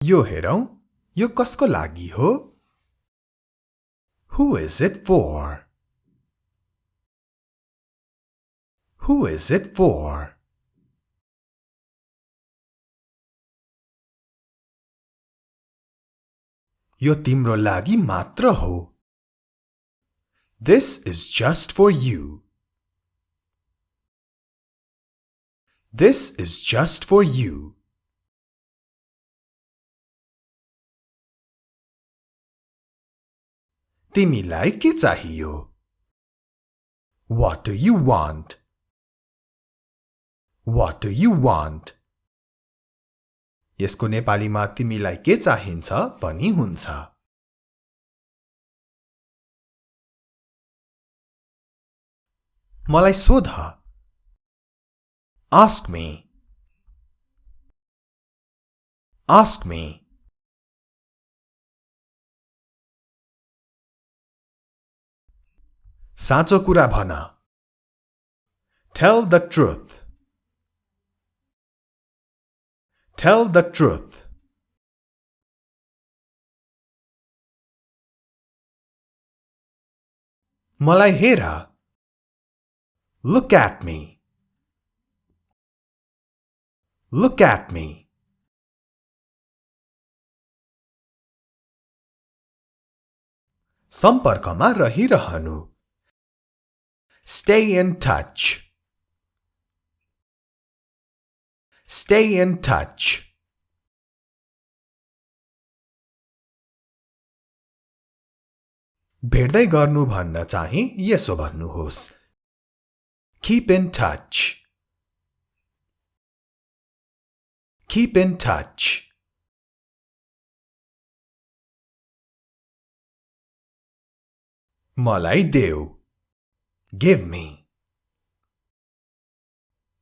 यो हेरौं, यो कसको लागि हो? Who is it for? Who is it for? यो तिम्रो लागि मात्र हो. This is just for you. This is just for you. तिमीलाई के चाहियो? What do you want? What do you want? यसको नेपालीमा तिमीलाई के चाहिन्छ पनि हुन्छ. मलाई सोध. Ask me. Ask me. साँचो कुरा भन. Tell the truth. Tell the truth. मलाई हेर. Look at me. Look at me. सम्पर्कमा रहिरहनु. Stay in touch. Stay in touch. भेट्दै गर्नु भन्न चाहिँ यसो भन्नुहोस्. Keep in touch. Keep in touch. मलाई देऊ. Give me.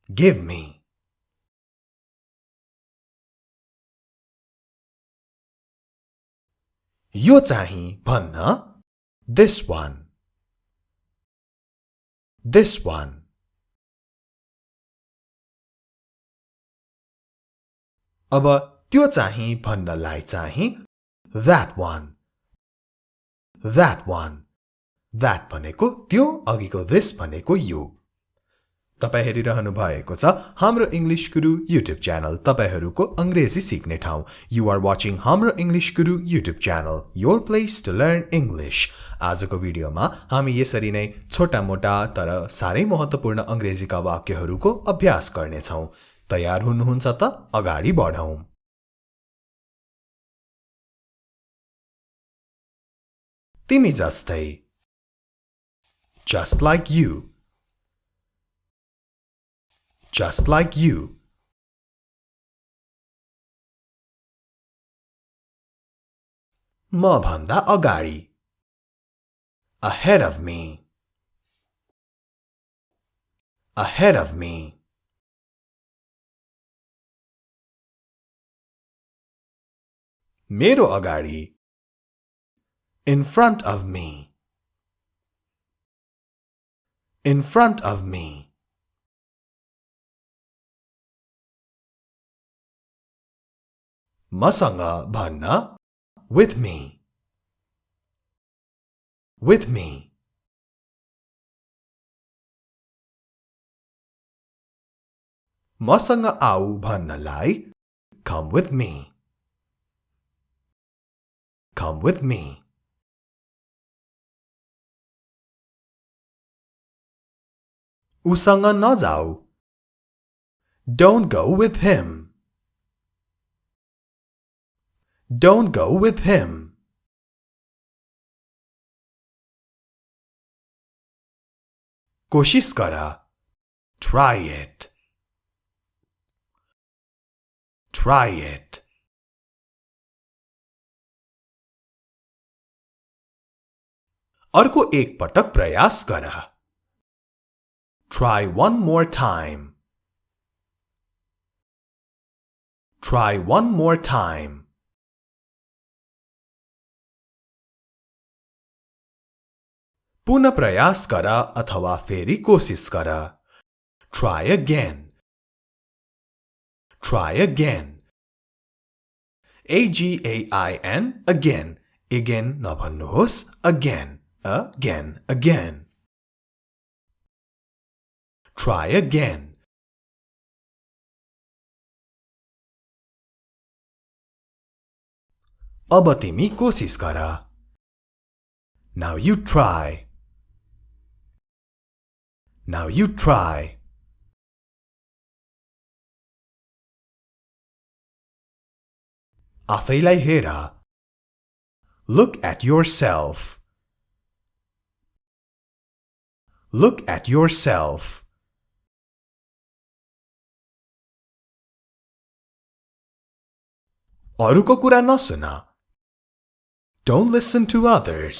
Give me. यो चाहिँ भन्न. This one. This one. अब त्यो चाहिँ भन्नलाई चाहिँ that one. That one. That भनेको त्यो, अघिको this भनेको यो. तपाई हेरिरहनु भएको छ हाम्रो इंग्लिश गुरु YouTube च्यानल, तपाईहरुको अंग्रेजी सिक्ने ठाउँ. You are watching Hamro English Guru YouTube channel, your place to learn English. आजको भिडियोमा हामी यसरी नै छोटा मोटा तर सारै महत्त्वपूर्ण अंग्रेजीका वाक्यहरुको अभ्यास गर्ने छौं. तयार हुनुहुन्छ त? अगाडि बढौं. तिमी जस्तै. Just like you. Just like you. म भन्दा अगाडि. Ahead of me. Ahead of me. मेरो अगाडि. In front of me. In front of me. मसँग भन्न. With me. With me. मसँग आऊ भन्नलाई. Come with me. Come with me. उसँग नजाऊ. Don't go with him. Don't go with him. कोशिश गर. Try it. Try it. अर्को एक पटक प्रयास गर. Try one more time. Try one more time. पुनः प्रयास गर अथवा फेरि कोशिश गर. Try again. Try again. again, again. Again नभन्नुहोस्, again, again, again. Try again. अब तिमी कोसिस गर. Now you try. Now you try. आफैलाई हेर. Look at yourself. Look at yourself. अरूको कुरा नसुन. Don't listen to others.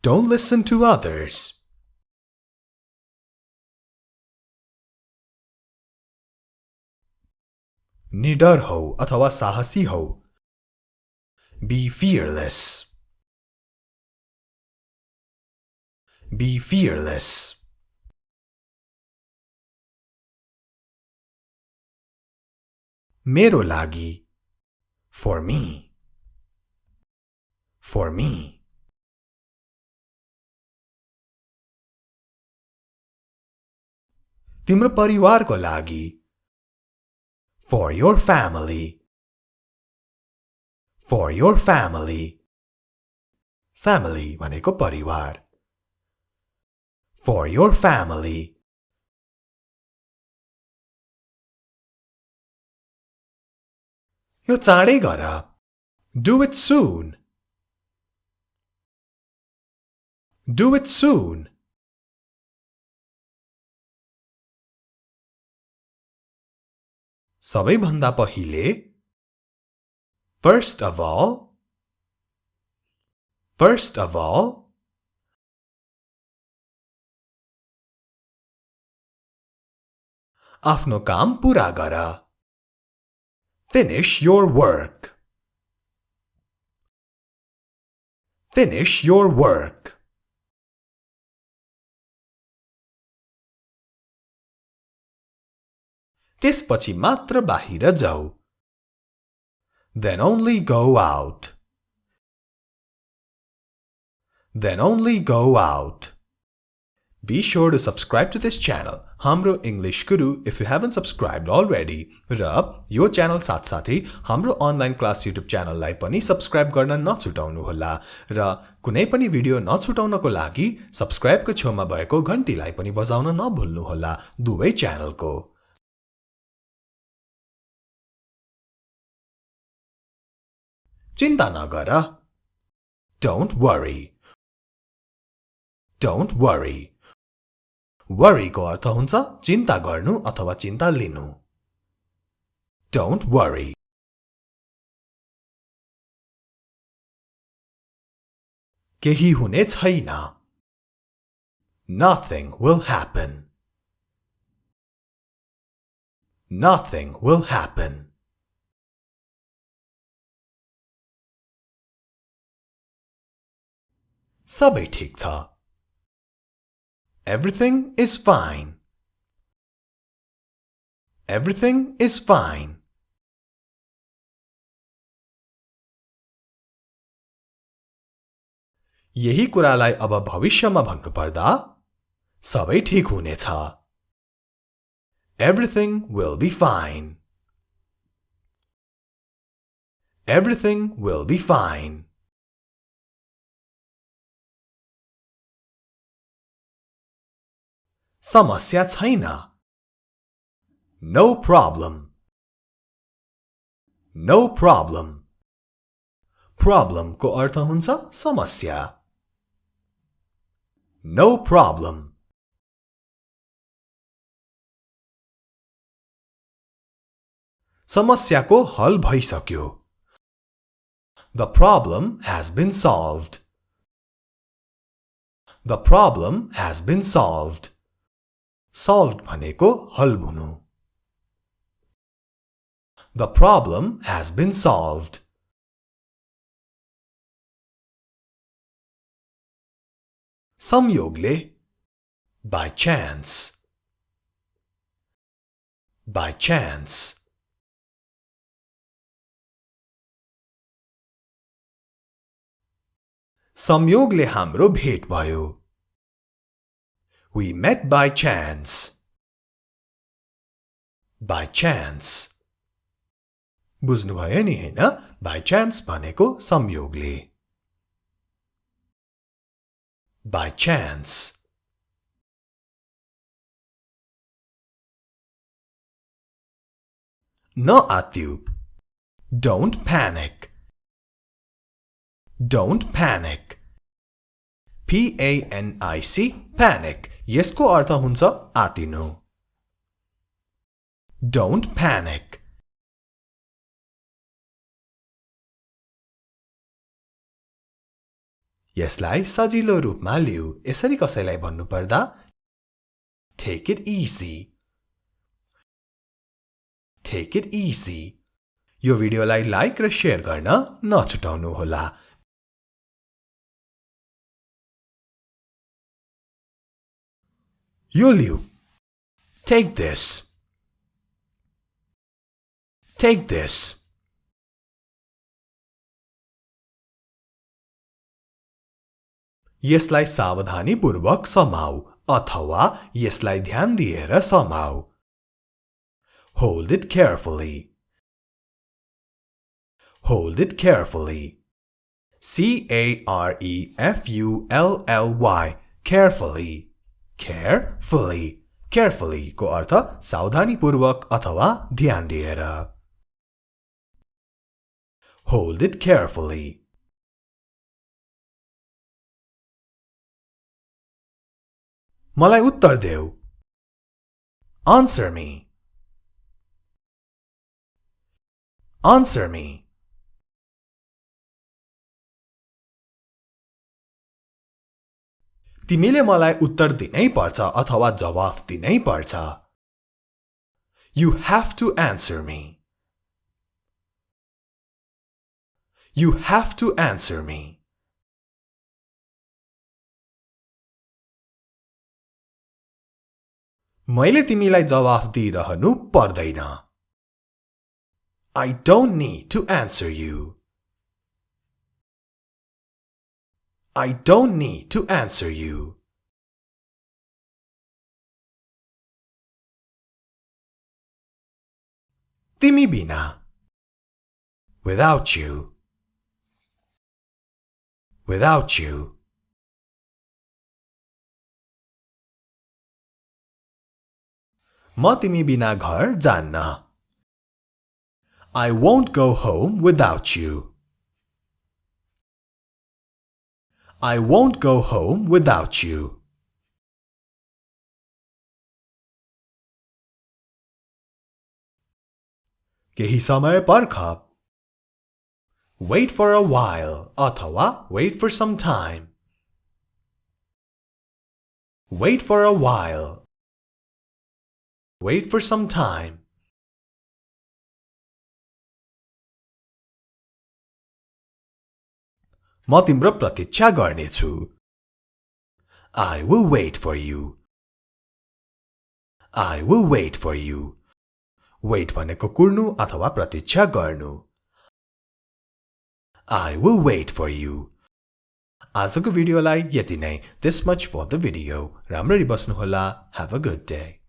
Don't listen to others. निडर हौ अथवा साहसी हौ. Be fearless. Be fearless. मेरो लागि. For me. For me. तिम्रो परिवारको लागि. For your family. For your family. Family भनेको परिवार. For your family. यो चाँडै गर. Do it soon. Do it soon. सबैभन्दा पहिले. First of all. First of all. आफ्नो काम पूरा गर. Finish your work. Finish your work. त्यसपछि मात्र बाहिर जाऊ. Then only go out. Then only go out. Be sure to subscribe to this channel, Hamro English Guru, if you haven't subscribed already. र यो च्यानल साथसाथै हाम्रो अनलाइन क्लास युट्युब च्यानललाई पनि सब्स्क्राइब गर्न नछुटाउनुहोला र कुनै पनि भिडियो नछुटाउनको लागि सब्स्क्राइबको छेउमा भएको घण्टीलाई पनि बजाउन नभुल्नुहोला दुवै च्यानलको. चिन्ता नगर. Don't worry. Don't worry. Worry को अर्थ हुन्छ चिन्ता गर्नु अथवा चिन्ता लिनु. Don't worry. केही हुने छैन. Nothing will happen. Nothing will happen. सबै ठीक छ. Everything is fine. Everything is fine. यही कुरालाई अब भविष्यमा भन्नुपर्दा सबै ठीक हुनेछ. Everything will be fine. Everything will be fine. समस्या छैन. No problem. No problem. Problem को अर्थ हुन्छ समस्या. No problem. समस्याको हल भइसक्यो. The problem has been solved. The problem has been solved. Solved भनेको हल हुनु. The problem has been solved. संयोगले. By chance. By chance. संयोगले हाम्रो भेट भयो. We met by chance. By chance. बुझ्नुभयो नि हैन? By chance भनेको संयोगले. By chance. नआत्यु. Don't panic. Don't panic. P-A-N-I-C, panic. यसको अर्थ हुन्छ आतिनु. Don't panic. यसलाई सजिलो रूपमा लिऊ. यसरी कसैलाई भन्नु पर्दा Take it easy. Take it easy. यो भिडियोलाई लाइक र शेयर गर्न नछुटाउनु होला. यो लिऊ. Take this. Take this. यसलाई सावधानीपूर्वक समाऊ अथवा यसलाई ध्यान दिएर समाऊ. Hold it carefully. Hold it carefully. C-A-R-E-F-U-L-L-Y. Carefully. Carefully. Carefully को अर्थ सावधानीपूर्वक अथवा ध्यान दिएर. Hold it carefully. मलाई उत्तर देऊ. Answer me. Answer me. तिमीले मलाई उत्तर दिनै पर्छ अथवा जवाफ दिनै पर्छ. You have to answer me. You have to answer me. मैले तिमीलाई जवाफ दिइरहनु पर्दैन. I don't need to answer you. I don't need to answer you. तिमी बिना. Without you. Without you. म तिमी बिना घर जान्न. I won't go home without you. I won't go home without you. केही समय पर्ख. Wait for a while अथवा wait for some time. Wait for a while. Wait for some time. म तिम्रो प्रतीक्षा गर्नेछु. I will wait for you. I will wait for you. Wait भनेको कुर्नु अथवा प्रतीक्षा गर्नु. I will wait for you. आजको भिडियोलाई यति नै. This much for the video. राम्ररी बस्नुहोला. Have a good day.